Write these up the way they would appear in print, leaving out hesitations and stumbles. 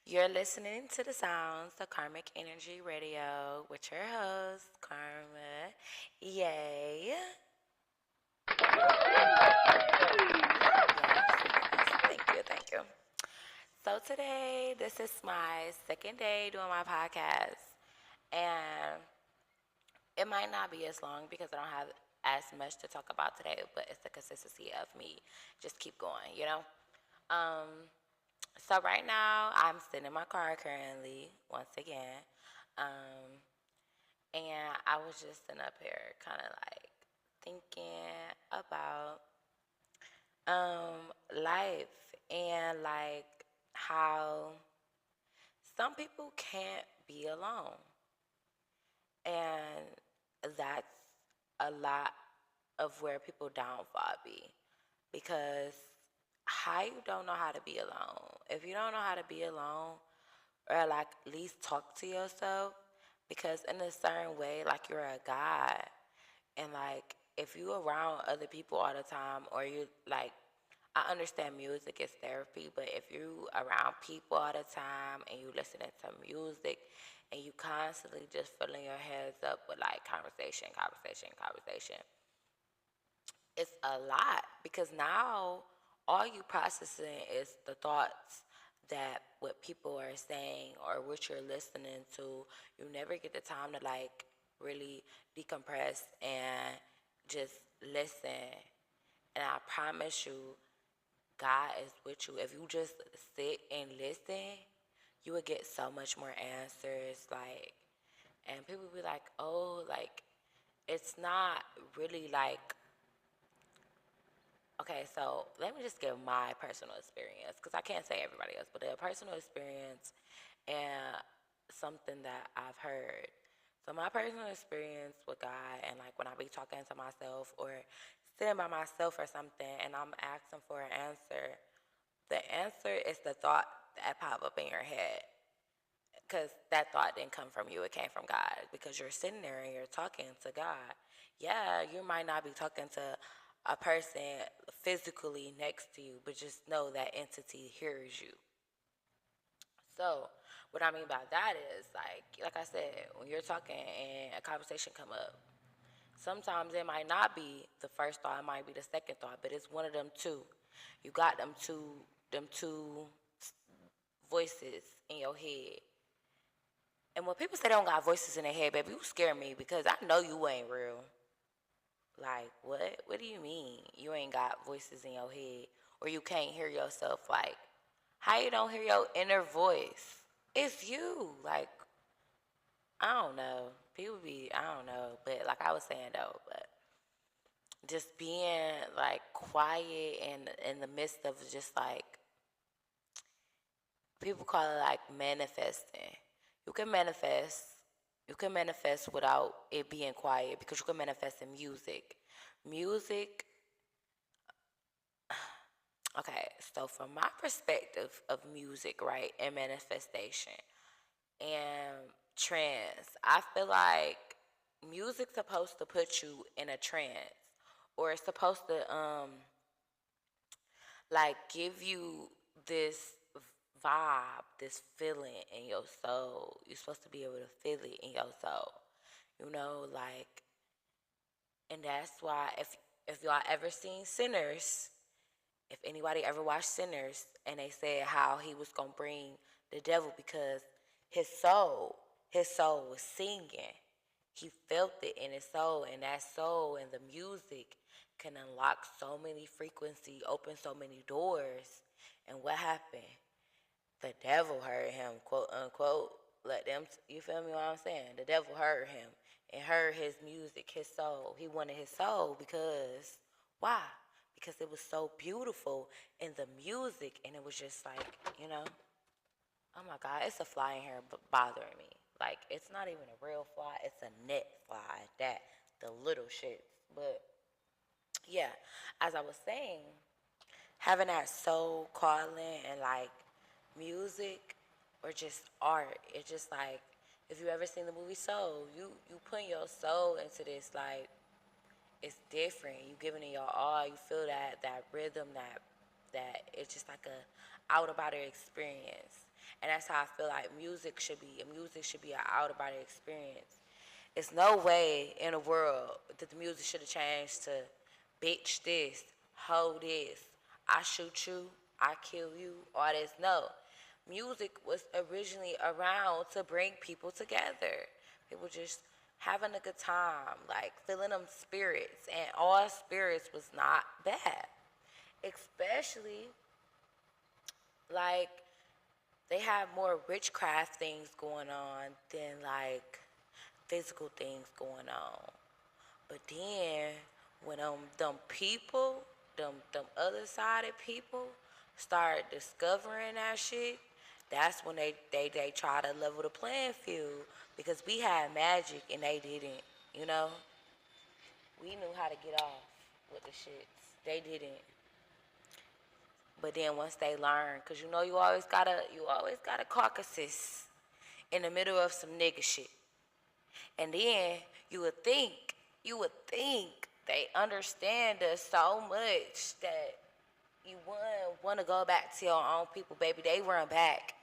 You're listening to the sounds of Karmic Energy Radio with your host, Karma. Yay. Yes, thank you. So today, this is my second day doing my podcast. And it might not be as long because I don't have as much to talk about today, but it's the consistency of me just keep going. Um, so right now, I'm sitting in my car currently, once again. Um, And I was just sitting up here kind of like thinking about life and like how some people can't be alone. And that's a lot of where people downfall be. Because how you don't know how to be alone. If you don't know how to be alone or like at least talk to yourself, because in a certain way, like you're a god. And like if you around other people all the time or you like I understand music is therapy, but if you around people all the time and you listening to music and you constantly just filling your heads up with like conversation, it's a lot because now all you processing is the thoughts that what people are saying or what you're listening to. You never get the time to like really decompress and just listen. And I promise you, God is with you. If you just sit and listen, you would get so much more answers. Like, and people be like, oh, like, it's not really like okay, so let me just give my personal experience because I can't say everybody else, but a personal experience and something that I've heard. So my personal experience with God and like when I be talking to myself or sitting by myself or something and I'm asking for an answer, the answer is the thought that pop up in your head because that thought didn't come from you, it came from God because you're sitting there and you're talking to God. Yeah, you might not be talking to a person physically next to you, but just know that entity hears you. So, what I mean by that is like I said, when you're talking and a conversation come up, sometimes it might not be the first thought, it might be the second thought, but it's one of them two. You got them two voices in your head. And when people say they don't got voices in their head, baby, you scare me because I know you ain't real. Like, what? What do you mean? You ain't got voices in your head or you can't hear yourself? Like, how you don't hear your inner voice? It's you. Like, I don't know. People be, I don't know. But like I was saying though, but just being like quiet and in the midst of just like, people call it like manifesting. You can manifest. You can manifest without it being quiet because you can manifest in music. Music Okay, so from my perspective of music, right, and manifestation and trance, I feel like music's supposed to put you in a trance or it's supposed to like give you this vibe, this feeling in your soul. You're supposed to be able to feel it in your soul. Like and that's why if y'all ever seen Sinners, if anybody ever watched Sinners and they said how he was gonna bring the devil because his soul, his soul was singing. He felt it in his soul, and that soul and the music can unlock so many frequency, open so many doors. And what happened? The devil heard him, quote unquote. Let them, you feel me what I'm saying? The devil heard him and heard his music, his soul. He wanted his soul because, why? Because it was so beautiful in the music and it was just like, oh my God, it's a fly in here bothering me. Like, it's not even a real fly, it's a net fly, that, the little shits. But yeah, as I was saying, having that soul calling and like music or just art. It's just like if you ever seen the movie Soul, you putting your soul into this like it's different. You giving it your all. You feel that rhythm that it's just like a out about it experience. And that's how I feel like music should be. Music should be an out of body experience. It's no way in the world that the music should have changed to bitch this, hoe this, I shoot you, I kill you, all this. No. Music was originally around to bring people together. People just having a good time, like feeling them spirits. And all spirits was not bad. Especially like they have more witchcraft things going on than like physical things going on. But then when them people, them other sided people start discovering that shit, that's when they try to level the playing field because we had magic and they didn't, you know? We knew how to get off with the shits. They didn't. But then once they learn, cause you know you always got a Caucasus in the middle of some nigga shit. And then you would think they understand us so much that you wouldn't want to go back to your own people, baby. They run back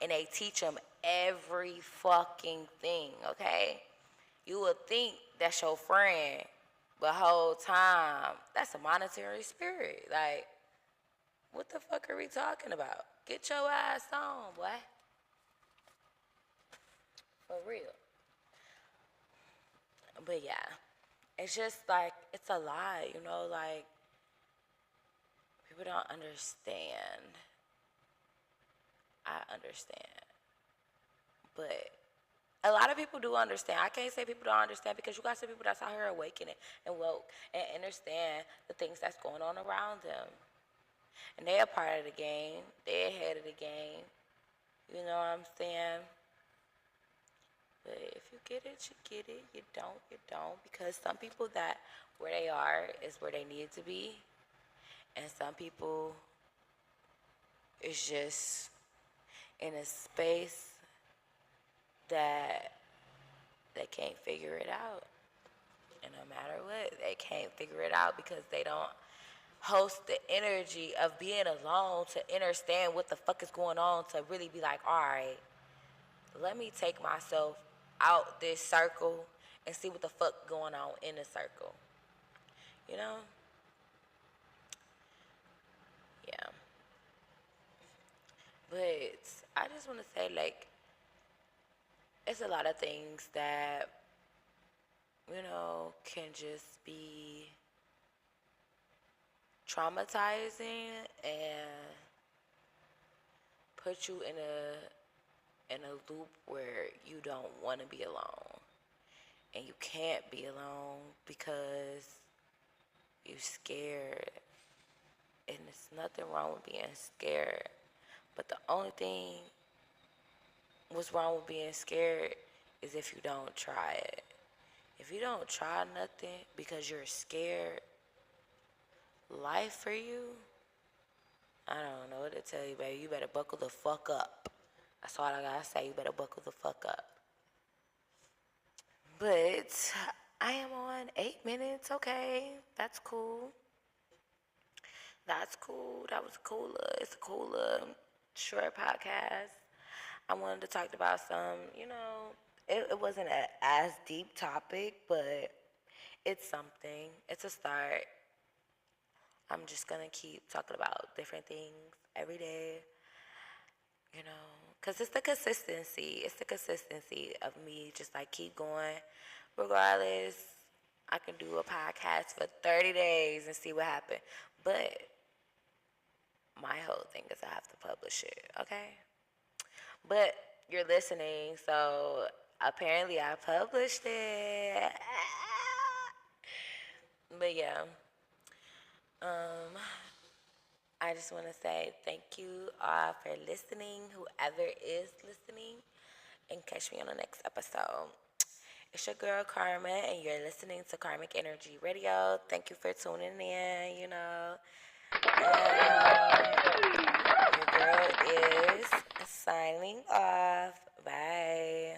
and they teach them every fucking thing, okay? You would think that's your friend, but whole time, that's a monetary spirit. Like, what the fuck are we talking about? Get your ass on, boy. For real. But yeah, it's just like, it's a lot, you know, like, people don't understand. I understand. But a lot of people do understand. I can't say people don't understand because you got some people that's out here awakening and woke and understand the things that's going on around them. And they're a part of the game. They're ahead of the game. You know what I'm saying? But if you get it, you get it. You don't. Because some people that where they are is where they need to be. And some people is just in a space that they can't figure it out. And no matter what, they can't figure it out because they don't host the energy of being alone to understand what the fuck is going on, to really be like, all right, let me take myself out this circle and see what the fuck going on in the circle. You know? Yeah. But I just want to say, like, it's a lot of things that, you know, can just be traumatizing and put you in a loop where you don't want to be alone. And you can't be alone because you're scared. And there's nothing wrong with being scared. But the only thing what's wrong with being scared is if you don't try it. If you don't try nothing because you're scared, life for you, I don't know what to tell you, baby. You better buckle the fuck up. That's all I gotta say. You better buckle the fuck up. But I am on 8 minutes, okay? That's cool. That's cool. That was cooler. It's a cooler, short podcast. I wanted to talk about some, you know, it wasn't as deep topic, but it's something. It's a start. I'm just going to keep talking about different things every day, you know, because it's the consistency. It's the consistency of me just like keep going. Regardless, I can do a podcast for 30 days and see what happens. But my whole thing is I have to publish it, okay? But you're listening, so apparently I published it. But yeah, I just want to say thank you all for listening, whoever is listening, and catch me on the next episode. It's your girl Karma, and you're listening to Karmic Energy Radio. Thank you for tuning in, you know. Your girl is signing off. Bye.